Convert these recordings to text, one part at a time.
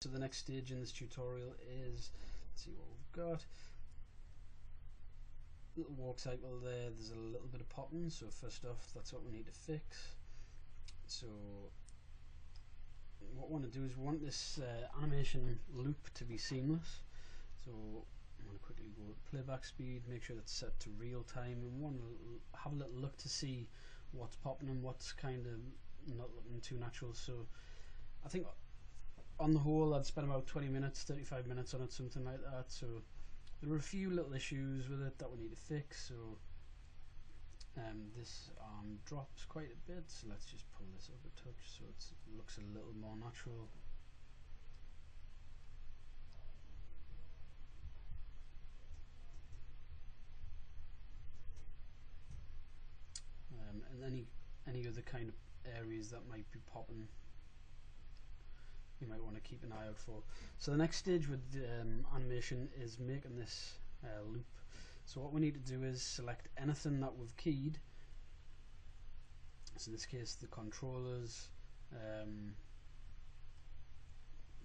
So the next stage in this tutorial is, let's see what we've got. Little walk cycle there, there's a little bit of popping, so first off that's what we need to fix. So what we want to do is we want this animation loop to be seamless. So I'm going to quickly go playback speed, make sure that's set to real time, and we want to have a little look to see what's popping and what's kind of not looking too natural. So I think on the whole I'd spend about 20 minutes, 35 minutes on it, something like that. So there were a few little issues with it that we need to fix. So this arm drops quite a bit, so let's just pull this up a touch so it looks a little more natural. And any other kind of areas that might be popping, you might want to keep an eye out for. So the next stage with animation is making this loop. So what we need to do is select anything that we've keyed. So in this case the controllers,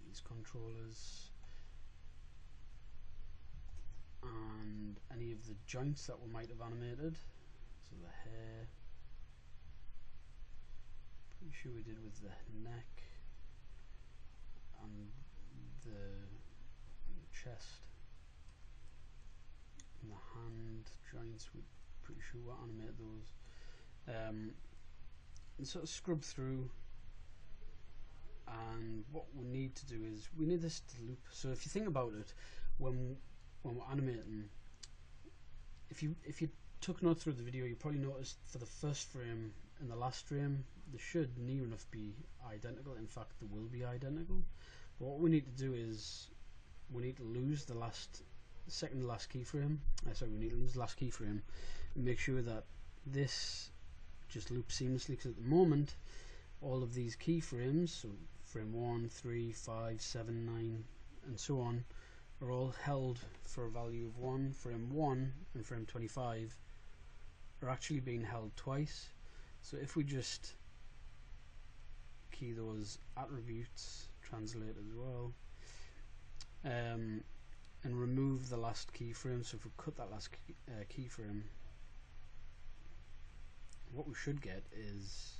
these controllers, and any of the joints that we might have animated. So the hair, pretty sure we did with the neck, and the chest, and the hand joints, we're pretty sure we'll animate those. And sort of scrub through, and what we need to do is we need this to loop. So if you think about it, when we're animating, if you took notes through the video, you probably noticed for the first frame and the last frame they should near enough be identical. In fact, they will be identical. But what we need to do is we need to lose the second to last keyframe. We need to lose the last keyframe and make sure that this just loops seamlessly, because at the moment all of these keyframes, so frame 1, 3, 5, 7, 9 and so on, are all held for a value of 1. Frame 1 and frame 25 are actually being held twice. So if we just key those attributes, translate as well, and remove the last keyframe, so if we cut that last keyframe, what we should get is,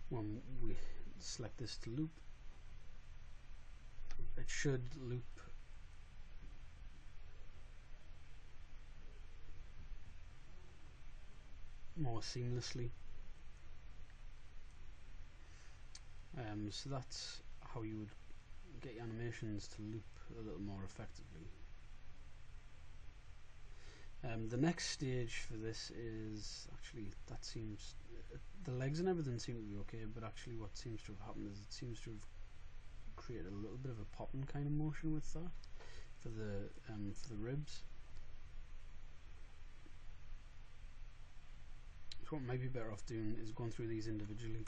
when we select this to loop, it should loop more seamlessly. So that's how you would get your animations to loop a little more effectively. The next stage for this is actually, that seems, the legs and everything seem to be okay, but actually what seems to have happened is it seems to have created a little bit of a popping kind of motion with that for the ribs. So what might be better off doing is going through these individually.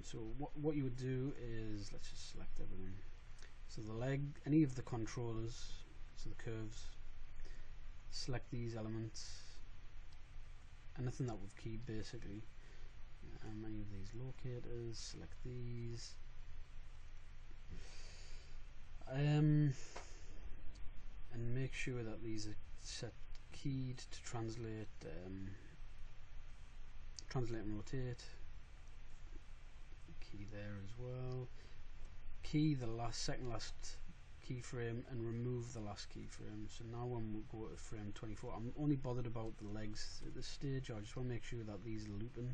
So what you would do is, let's just select everything. So the leg, any of the controllers, so the curves, select these elements, anything that we've keyed basically, any of these locators, select these, and make sure that these are set keyed to translate, translate and rotate. Key there as well. Key the second last keyframe and remove the last keyframe. So now when we go to frame 24, I'm only bothered about the legs at this stage. I just want to make sure that these are looping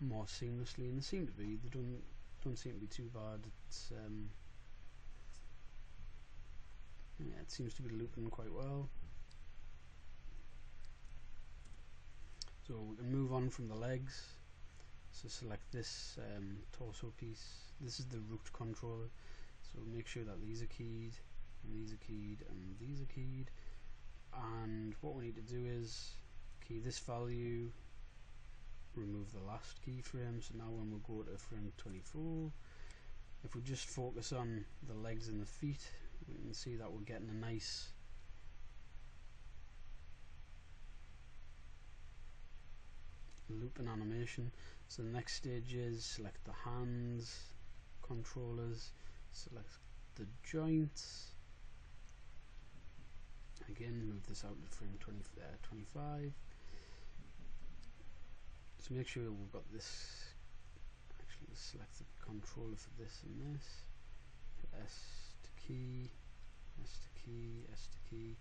more seamlessly, and they seem to be. They don't seem to be too bad. It's yeah, it seems to be looping quite well. So we can move on from the legs. So select this torso piece. This is the root controller. So make sure that these are keyed, and these are keyed, and these are keyed. And what we need to do is key this value, remove the last keyframe. So now when we go to frame 24, if we just focus on the legs and the feet, we can see that we're getting a nice looping animation. So the next stage is select the hands, controllers, select the joints. Again, move this out to frame 25. So make sure we've got this. Actually, select the controller for this and this. S to key, S to key, S to key,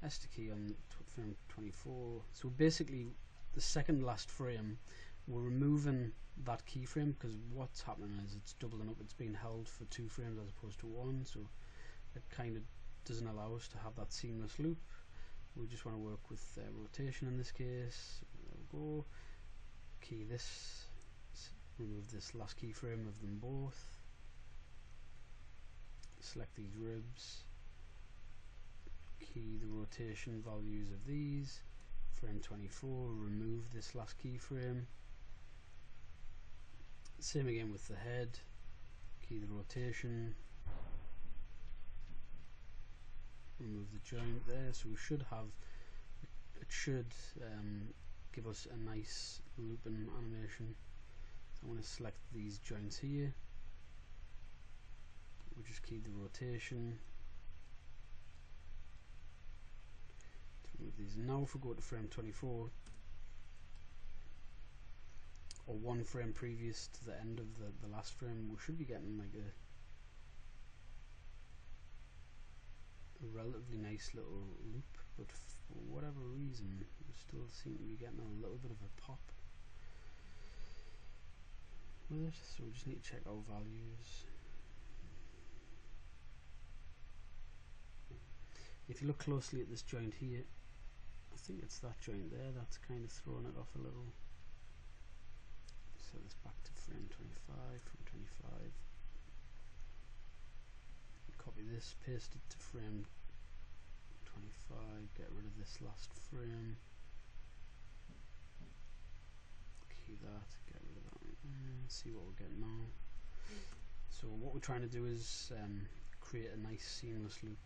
S to key on frame 24. So basically, the second last frame, we're removing that keyframe because what's happening is it's doubling up. It's being held for 2 frames as opposed to 1, so it kind of doesn't allow us to have that seamless loop. We just want to work with rotation in this case. There we go. Key this, remove this last keyframe of them both. Select these ribs. Key the rotation values of these. Frame 24, remove this last keyframe. Same again with the head. Key the rotation. Remove the joint there, so we should have, it should give us a nice looping animation. So I'm going to select these joints here. We just key the rotation. Remove these. Now if we go to frame 24, or 1 frame previous to the end of the last frame, we should be getting like a relatively nice little loop, but for whatever reason we still seem to be getting a little bit of a pop with it, so we just need to check our values. If you look closely at this joint here, I think it's that joint there that's kind of throwing it off a little. Set this back to frame 25, from 25. Copy this, paste it to frame 25, get rid of this last frame. Key that, get rid of that, see what we're getting now. So what we're trying to do is create a nice seamless loop.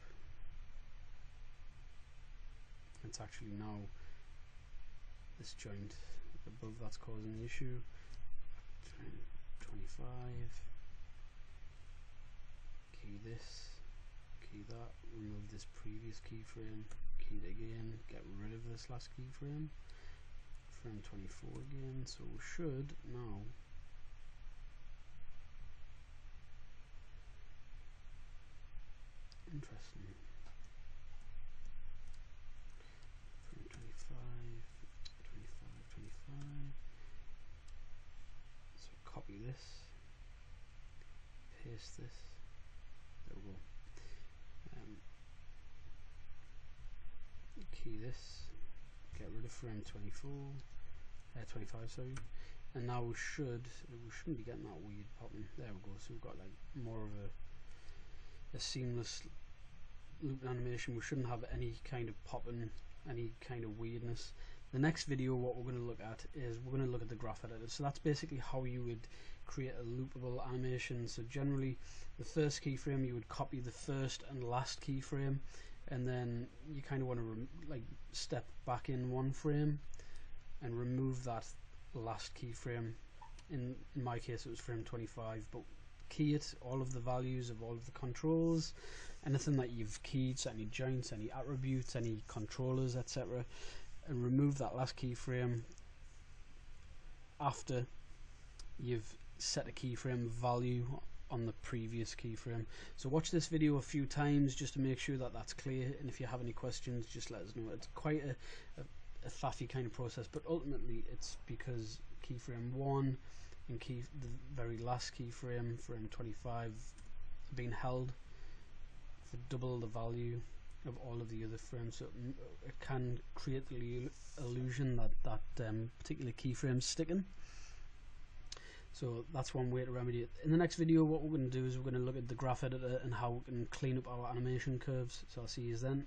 It's actually now this joint above that's causing the issue. 25. Key this, key that, remove this previous keyframe, key it again, get rid of this last keyframe. Frame 24 again, so we should now interesting. Frame 25, 25. So copy this, paste this. There we go. Key this, get rid of frame 25, sorry, and now we shouldn't be getting that weird popping. There we go. So we've got like more of a seamless loop animation. We shouldn't have any kind of popping, any kind of weirdness. The next video, what we're going to look at is we're going to look at the graph editor. So that's basically how you would create a loopable animation. So generally, the first keyframe, you would copy the first and last keyframe, and then you kind of want to like step back in 1 frame and remove that last keyframe. In my case, it was frame 25, but key it, all of the values of all of the controls, anything that you've keyed, so any joints, any attributes, any controllers, etc., and remove that last keyframe after you've set a keyframe value on the previous keyframe. So watch this video a few times just to make sure that that's clear, and if you have any questions, just let us know. It's quite a faffy kind of process, but ultimately it's because keyframe 1 and the very last keyframe, frame 25, being held for double the value of all of the other frames, so it can create the illusion that that particular keyframe is sticking. So that's one way to remedy it. In the next video, what we're going to do is we're going to look at the graph editor and how we can clean up our animation curves. So I'll see you then.